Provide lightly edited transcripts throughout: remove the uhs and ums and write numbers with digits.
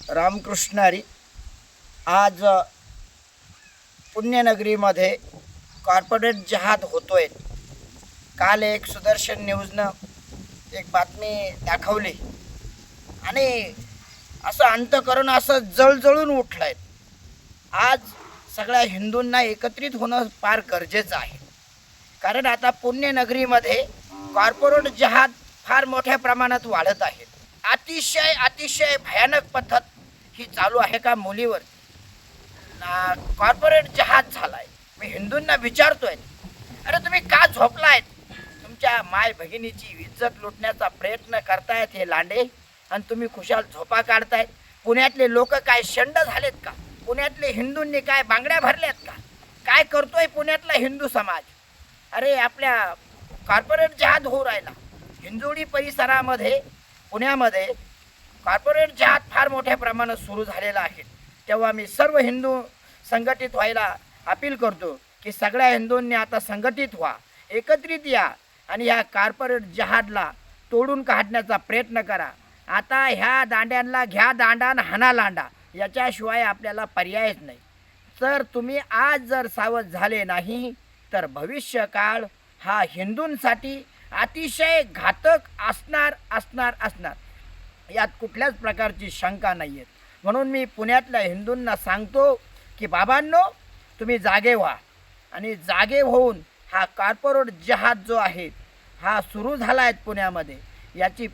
रामकृष्ण हरी. आज पुण्यनगरीमध्ये कॉर्पोरेट जहाद होतोय. काल एक सुदर्शन न्यूजनं एक बातमी दाखवली आणि असं अंतःकरण असं जळजळून उठलंय. आज सगळ्या हिंदूंना एकत्रित होणं फार गरजेचं आहे, कारण आता पुण्यनगरीमध्ये कॉर्पोरेट जहाद फार मोठ्या प्रमाणात वाढत आहे. अतिशय भयानक पद्धत ही चालू आहे का मुलीवर कॉर्पोरेट जहाज झालाय. मी हिंदूंना विचारतोय, अरे तुम्ही का झोपलायत? तुमच्या माय भगिनीची इज्जत लुटण्याचा प्रयत्न करतायत हे लांडे, आणि तुम्ही खुशाल झोपा काढतायत. पुण्यातले लोक काय शंड झालेत का? पुण्यातले हिंदूंनी काय बांगड्या भरल्यात का? काय करतोय पुण्यातला हिंदू समाज? अरे आपल्या कॉर्पोरेट जहाज होऊ राहिला. हिंजवडी परिसरामध्ये पुण्यामध्ये कॉर्पोरेट जहाज फार मोठ्या प्रमाणात सुरू झालेला आहे. तेव्हा मी सर्व हिंदू संघटित व्हायला अपील करतो की सगळ्या हिंदूंनी आता संघटित व्हा, एकत्रित या आणि ह्या कॉर्पोरेट जहाजला तोडून काढण्याचा प्रयत्न करा. आता ह्या दांड्यांना घ्या दांडान हाना लांडा, याच्याशिवाय आपल्याला पर्यायच नाही. तर तुम्ही आज जर सावध झाले नाही तर भविष्यकाळ हा हिंदूंसाठी अतिशय घातक असणार. यात कुठल्याच प्रकारची शंका नाही आहे. म्हणून मी पुण्यातल्या हिंदूंना सांगतो की बाबांनो, तुम्ही जागे व्हा आणि जागे होऊन हा कॉर्पोरेट जहाज जो आहे हा सुरू झाला आहे पुण्यामध्ये, याची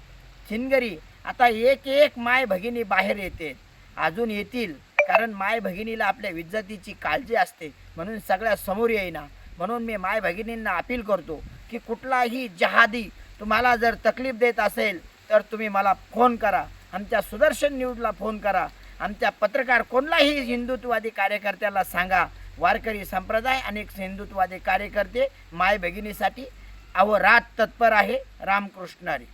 थिनगरी आता एक माय भगिनी बाहेर येते, अजून येतील. कारण माय भगिनीला आपल्या इज्जतीची काळजी असते, म्हणून सगळ्या समोर येईना. म्हणून मी माय भगिनींना अपील करतो की कुठलाही जहादी तुम्हाला जर तकलीफ देत असेल तर तुम्ही मला फोन करा, आमच्या सुदर्शन न्यूजला फोन करा, आमच्या पत्रकार कोणलाही हिंदुत्ववादी कार्यकर्त्याला सांगा. वारकरी संप्रदाय अनेक हिंदुत्ववादी कार्यकर्ते माय भगिनीसाठी अहोरात्र तत्पर आहे. रामकृष्ण हरी.